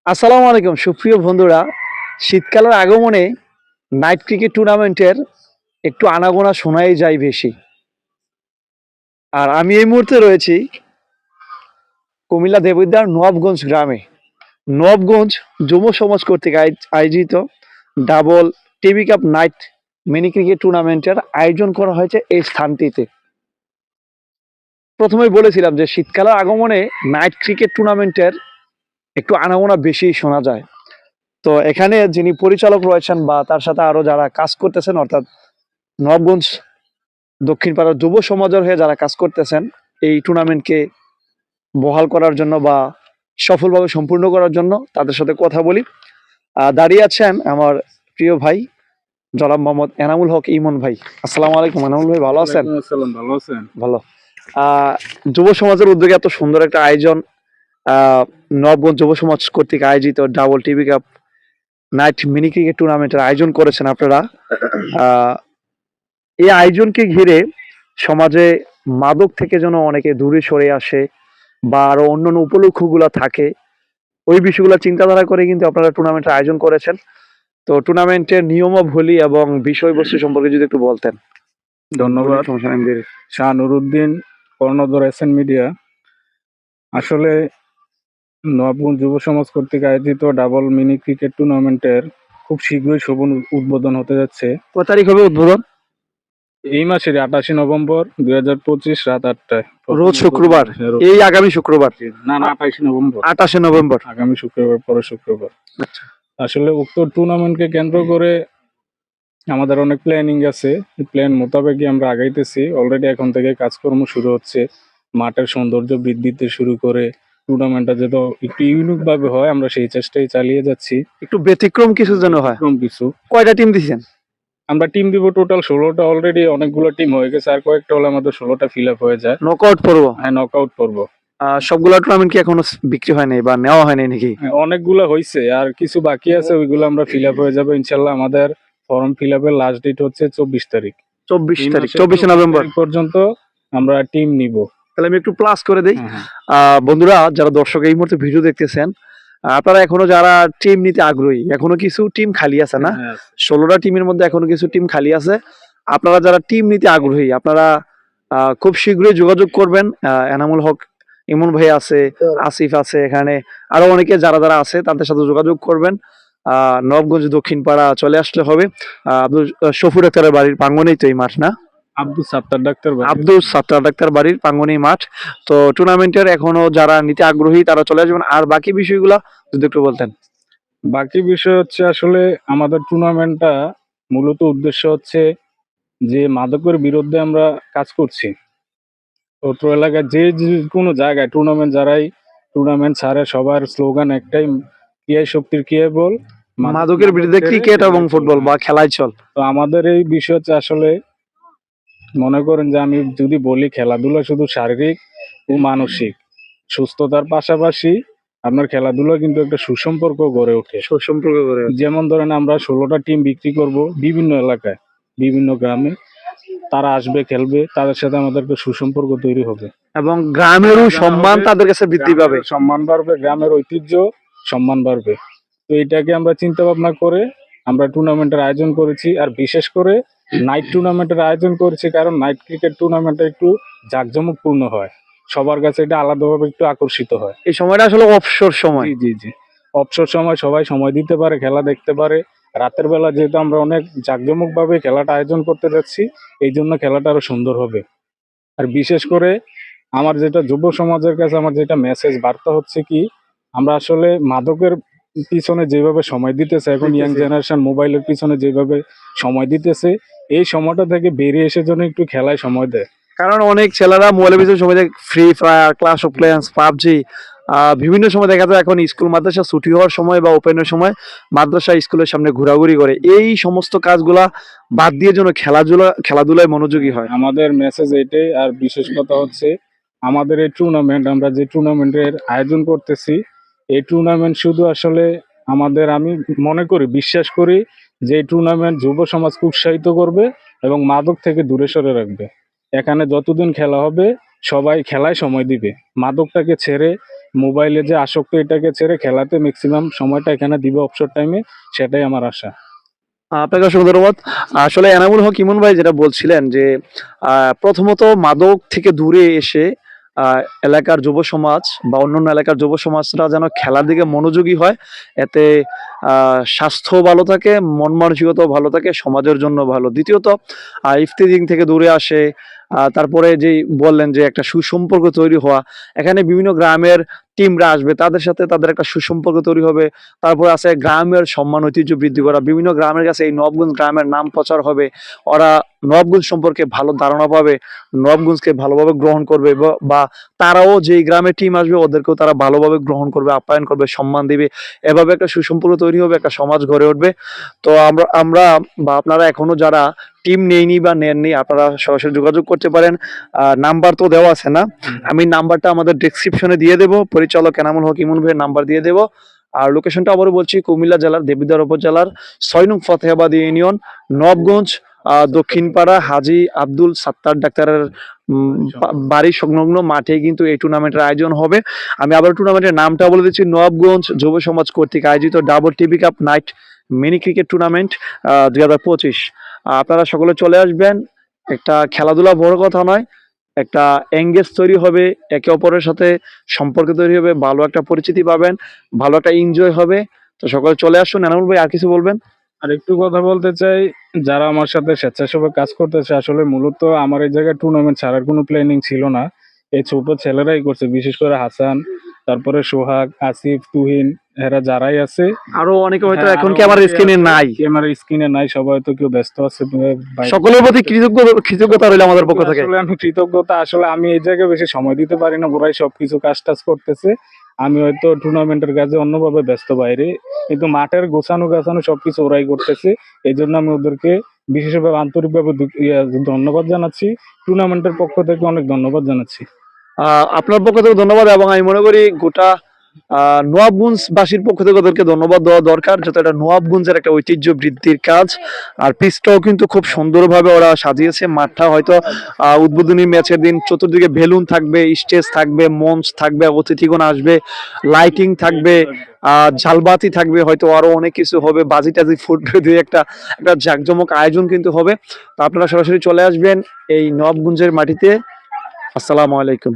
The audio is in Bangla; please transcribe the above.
আসসালামু আলাইকুম সুপ্রিয় বন্ধুরা। শীতকালের আগমনে নাইট ক্রিকেট টুর্নামেন্টের একটু আনাগোনা শোনাই যায় বেশি। আর আমি এই মুহূর্তে রয়েছি কুমিল্লা দেবিদ্বার নবাবগঞ্জ গ্রামে। নবাবগঞ্জ যুব সমাজ কর্তৃক আয়োজিত double TV cup night mini cricket টুর্নামেন্টের আয়োজন করা হয়েছে এই স্থানটিতে। প্রথমেই বলেছিলাম যে শীতকালের আগমনে নাইট ক্রিকেট টুর্নামেন্টের একটু আনাগোনা বেশি শোনা যায়। তো এখানে যিনি পরিচালক রয়েছেন বা তার সাথে আরো যারা কাজ করতেছেন, অর্থাৎ নবাবগঞ্জ দক্ষিণ পাড়ার যুব সমাজের হয়ে যারা কাজ করতেছেন এই টুর্নামেন্টকে বহাল করার জন্য বা সফলভাবে সম্পূর্ণ করার জন্য, তাদের সাথে কথা বলি। দাঁড়িয়ে আছেন আমার প্রিয় ভাই জনাব মোহাম্মদ এনামুল হক ইমন ভাই। আসসালামু আলাইকুম এনামুল ভাই, ভালো আছেন? ভালো আছেন? ভালো। যুব সমাজের উদ্যোগে এত সুন্দর একটা আয়োজন, নবাবগঞ্জ যুব সমাজ কর্তৃক আয়োজিত double TV cup night mini cricket টুর্নামেন্টের আয়োজন করেছেন আপনারা। এই আয়োজনকে ঘিরে সমাজে মাদক থেকে যেন অনেকে দূরে সরে আসে বা আরো অন্যান্য উপলক্ষগুলো থাকে, ওই বিষয়গুলো চিন্তাধারা করে কিন্তু আপনারা টুর্নামেন্টের আয়োজন করেছেন। তো টুর্নামেন্টের নিয়মাবলী এবং বিষয়বস্তু সম্পর্কে যদি একটু বলতেন। ধন্যবাদ। শাহ নুরুদ্দিন, কর্ণধর এসএন মিডিয়া। আসলে নবাবগঞ্জ যুব সমাজ কর্তৃক আয়োজিত ডাবল মিনি ক্রিকেট টুর্নামেন্টের খুব শীঘ্রই শুভ উদ্বোধন হতে যাচ্ছে। কত তারিখ হবে উদ্বোধন? এই মাসের 28 নভেম্বর 2025 রাত 8টায়। রোজ শুক্রবার, এই আগামী শুক্রবার? না, 28 নভেম্বর। 28 নভেম্বর, আগামী শুক্রবার, পরের শুক্রবার। আচ্ছা। আসলে উক্ত টুর্নামেন্টকে কেন্দ্র করে আমাদের অনেক প্ল্যানিং আছে। প্ল্যান মোতাবেকই আমরা আগাইতেছি। অলরেডি এখন থেকে কাজকর্ম শুরু হচ্ছে। মাঠের সৌন্দর্য বৃদ্ধিতে শুরু করে টুর্নামেন্টটা যেন একটু ইউনিক ভাবে হয়, আমরা সেই চেষ্টাই চালিয়ে যাচ্ছি। একটু ব্যতিক্রম কিছু যেন হয়। কিছু। কয়টা টিম দিয়েছেন? আমরা টিম দিব টোটাল 16টা। অলরেডি অনেকগুলো টিম হয়ে গেছে, আর কয়েকটা হলে আমাদের 16টা ফিল আপ হয়ে যায়। নকআউট পর্ব? হ্যাঁ, নকআউট পর্ব। সবগুলো টুর্নামেন্ট কি এখনো বিক্রি হয়নি বা নেওয়া হয়নি নাকি? হ্যাঁ, অনেকগুলো হয়েছে, আর কিছু বাকি আছে, ওইগুলো আমরা ফিল আপ হয়ে যাবে ইনশাল্লাহ। আমাদের ফর্ম ফিল আপের লাস্ট ডেট হচ্ছে 24 তারিখ। 24 তারিখ, 24 নভেম্বর পর্যন্ত আমরা টিম নিব। তাহলে আমি একটু প্লাস করে দেই। হ্যাঁ। বন্ধুরা যারা দর্শক এই মুহূর্তে ভিডিও দেখতেছেন, আপনারা এখনো যারা টিম নিতে আগ্রহী, এখনো কিছু টিম খালি আছে না? 16টা টিমের মধ্যে এখনো কিছু টিম খালি আছে। আপনারা যারা টিম নিতে আগ্রহী, আপনারা খুব শীঘ্রই যোগাযোগ করবেন। এনামুল হক ইমন ভাই আছে, আসিফ আছে, এখানে আরো অনেকে যারা যারা আছে তাদের সাথে যোগাযোগ করবেন। নবাবগঞ্জ দক্ষিণ পাড়া চলে আসলে হবে। আব্দুল শফুর আক্তারের বাড়ির প্রাঙ্গণেই তো এই মাঠ না? আব্দুল সাত্তার ডাক্তার বাড়ির প্রাঙ্গণেই মাঠ। তো টুর্নামেন্টের এখনো যারা নিতে আগ্রহী তারা চলে আসবেন। আর বাকি বিষয়গুলো যদি একটু বলতেন। বাকি বিষয় হচ্ছে, আসলে আমাদের টুর্নামেন্টটা মূলত উদ্দেশ্য হচ্ছে যে মাদকের বিরুদ্ধে আমরা কাজ করছি। অত্র এলাকায় যে কোনো জায়গায় টুর্নামেন্ট যারাই টুর্নামেন্ট ছাড়ে, সবার স্লোগান একটাই, ক্রিয়াই শক্তির ক্রিয়ায় বল, মাদকের বিরুদ্ধে ক্রিকেট এবং ফুটবল বা খেলায় চল। তো আমাদের এই বিষয় হচ্ছে, আসলে মনে করেন যে আমি যদি বলি খেলাধুলা শুধু শারীরিক ও মানসিক সুস্থতার পাশাপাশি আপনার খেলাধুলা কিন্তু একটা সুসম্পর্ক গড়ে ওঠে। যেমন ধরেন আমরা 16টা টিম বিক্রি করব বিভিন্ন এলাকায়, বিভিন্ন গ্রামে। তারা আসবে, খেলবে, তাদের সাথে আমাদের একটা সুসম্পর্ক তৈরি হবে এবং গ্রামেরও সম্মান তাদের কাছে বৃদ্ধি পাবে, সম্মান বাড়বে, গ্রামের ঐতিহ্য সম্মান বাড়বে। তো এটাকে আমরা চিন্তা ভাবনা করে আমরা টুর্নামেন্টের আয়োজন করেছি। আর বিশেষ করে নাইট টুর্নামেন্টের আয়োজন করেছি, কারণ নাইট ক্রিকেট টুর্নামেন্টটা একটু জাঁকজমকপূর্ণ হয়, সবার কাছে এটা আলাদাভাবে একটু আকর্ষিত হয়। এই সময়টা আসলে অবসর সময়। জি। অবসর সময় সবাই সময় দিতে পারে, খেলা দেখতে পারে। রাতের বেলা যেহেতু আমরা অনেক জাঁকজমক ভাবে খেলাটা আয়োজন করতে যাচ্ছি, এই জন্য খেলাটা আরো সুন্দর হবে। আর বিশেষ করে আমার যেটা যুব সমাজের কাছে আমার যেটা মেসেজ বার্তা হচ্ছে কি, আমরা আসলে মাদকের পিছনে যেভাবে সময় দিতেছে, এখন ইয়াং জেনারেশন মোবাইলের পিছনে যেভাবে সময় দিতেছে, এই সময়টা থেকে বেরিয়ে এসে জন্য একটু খেলায় সময় দেয়। কারণ অনেক ছেলেরা মোবাইলের পিছনে সময় দেয়, free fire, clash of clans, PUBG, বিভিন্ন সময় দেখা যায় এখন স্কুল মাদ্রাসা ছুটি হওয়ার সময় বা ওপেনের সময় মাদ্রাসা স্কুলের সামনে ঘোরাঘুরি করে। এই সমস্ত কাজগুলা বাদ দিয়ে যেন খেলাধুলায় মনোযোগী হয়। আমাদের মেসেজ এটাই। আর বিশেষ কথা হচ্ছে, আমাদের এই টুর্নামেন্ট, আমরা যে টুর্নামেন্টের আয়োজন করতেছি, এই টুর্নামেন্ট শুধু আসলে আমাদের, আমি মনে করি, বিশ্বাস করি যে এই টুর্নামেন্ট যুব সমাজকে উৎসাহিত করবে এবং মাদক থেকে দূরে সরে রাখবে। এখানে যতদিন খেলা হবে সবাই খেলায় সময় দিবে, মাদকটাকে ছেড়ে, মোবাইলে যে আসক্ত এটাকে ছেড়ে খেলাতে ম্যাক্সিমাম সময়টা এখানে দিবে অবসর টাইমে, সেটাই আমার আশা। আপনাকে অসংখ্য ধন্যবাদ। আসলে এনামুল হক ইমন ভাই যেটা বলছিলেন যে প্রথমত মাদক থেকে দূরে এসে এলাকার যুব সমাজ বা অন্যান্য এলাকার যুব সমাজরা যেন খেলার দিকে মনোযোগী হয়, এতে স্বাস্থ্য ভালো থাকে, মন মানসিকতাও ভালো থাকে, সমাজের জন্য ভালো। দ্বিতীয়ত ইফতিজিং থেকে দূরে আসে। তারপরে যেই বললেন যে একটা সুসম্পর্ক তৈরি হওয়া, এখানে বিভিন্ন গ্রামের টিমরা আসবে, তাদের সাথে তাদের একটা সুসম্পর্ক তৈরি হবে। তারপর আছে গ্রামের সম্মান ঐতিহ্য বৃদ্ধি করা, বিভিন্ন গ্রামের কাছে এই নবগঞ্জ গ্রামের নাম প্রচার হবে, ওরা নবগঞ্জ সম্পর্কে ভালো ধারণা পাবে, নবগঞ্জকে ভালোভাবে গ্রহণ করবে, বা তারাও যেই গ্রামে টিম আসবে ওদেরকেও তারা ভালোভাবে গ্রহণ করবে, আপ্যায়ন করবে, সম্মান দিবে। এভাবে একটা সুসম্পর্ক তৈরি হবে, একটা সমাজ গড়ে উঠবে। তো আমরা আমরা বা আপনারা এখনো যারা টিম নেইনি বা নেননি, আপনারা সরাসরি যোগাযোগ করতে পারেন। নাম্বার তো দেওয়া আছে না, আমি নাম্বারটা আমাদের ডেসক্রিপশনে দিয়ে দেবো, পরিচালক এনামুল হক ইমন ভাইয়ের নাম্বার দিয়ে দেবো। আর লোকেশনটা আবারও বলছি, কুমিল্লা জেলার দেবিদ্বার উপজেলার 6 নং ফতেহাবাদ ইউনিয়ন, নবগঞ্জ, দক্ষিণপাড়া হাজী আব্দুল সাত্তার ডাক্তারের বাড়ির সংলগ্ন মাঠে কিন্তু এই টুর্নামেন্টের আয়োজন হবে। আমি আবার টুর্নামেন্টের নামটা বলে দিচ্ছি, নবগঞ্জ যুব সমাজ কর্তৃক আয়োজিত double TV cup night mini cricket tournament 2025। আপনারা সকলে চলে আসবেন। একটা খেলাধুলা বড় কথা নয়, একটা এঙ্গেজ তৈরি হবে, একে অপরের সাথে সম্পর্ক তৈরি হবে, ভালো একটা পরিচিতি পাবেন, ভালো একটা এনজয় হবে। তো সকলে চলে আসুন। এনামুল ভাই আর কিছু বলবেন? আর একটু কথা বলতে চাই, যারা আমার সাথে স্বেচ্ছাসেবক কাজ করতেছে, আসলে মূলত আমার এই জায়গায় টুর্নামেন্ট ছাড়ার কোনো প্ল্যানিং ছিল না, এই ছোট ছেলেরাই করছে, বিশেষ করে হাসান, তারপরে সোহাগ, আসিফ, তুহিন, এরা যারাই আছে। আরো অনেকে হয়তো হ্যাঁ, এখন আরো ক্যামেরার অনেকেই স্ক্রিনে আছে, নাই, ক্যামেরার স্ক্রিনে নাই, সবাই তো কেউ ব্যস্ত আছে বাইরে। সকলের প্রতি কৃতজ্ঞতা রইল আমাদের পক্ষ থেকে। আসলে আমি কৃতজ্ঞতা, আসলে আমি এই জায়গায় বেশি সময় দিতে পারি না, ওরাই সবকিছু কাজ টাজ করতেছে, আমি হয়তো টুর্নামেন্টের কাজে অন্যভাবে ব্যস্ত বাইরে, কিন্তু মাঠের গোছানো গাছানো সবকিছু ওরাই করতেছে। এই জন্য আমি ওদেরকে বিশেষভাবে আন্তরিকভাবে ধন্যবাদ জানাচ্ছি, টুর্নামেন্টের পক্ষ থেকে অনেক ধন্যবাদ জানাচ্ছি। আপনার পক্ষ থেকে ধন্যবাদ, এবং আমি মনে করি গোটা নবাবগঞ্জবাসীর পক্ষ থেকে ওদেরকে ধন্যবাদ দেওয়া দরকার, যত এটা নবাবগঞ্জের একটা ঐতিহ্য বৃদ্ধির কাজ। আর পিচটাও কিন্তু খুব সুন্দরভাবে ওরা সাজিয়েছে, মাঠটা হয়তো উদ্বোধনী ম্যাচের দিন চতুর্দিকে বেলুন থাকবে, স্টেজ থাকবে, মঞ্চ থাকবে, অতিথিগণ আসবে, লাইটিং থাকবে, ঝালবাতি থাকবে, হয়তো আরো অনেক কিছু হবে, বাজি টাজি ফুটবে, দুই একটা একটা জাঁকজমক আয়োজন কিন্তু হবে। তো আপনারা সরাসরি চলে আসবেন এই নবাবগঞ্জের মাটিতে। আসসালামু আলাইকুম।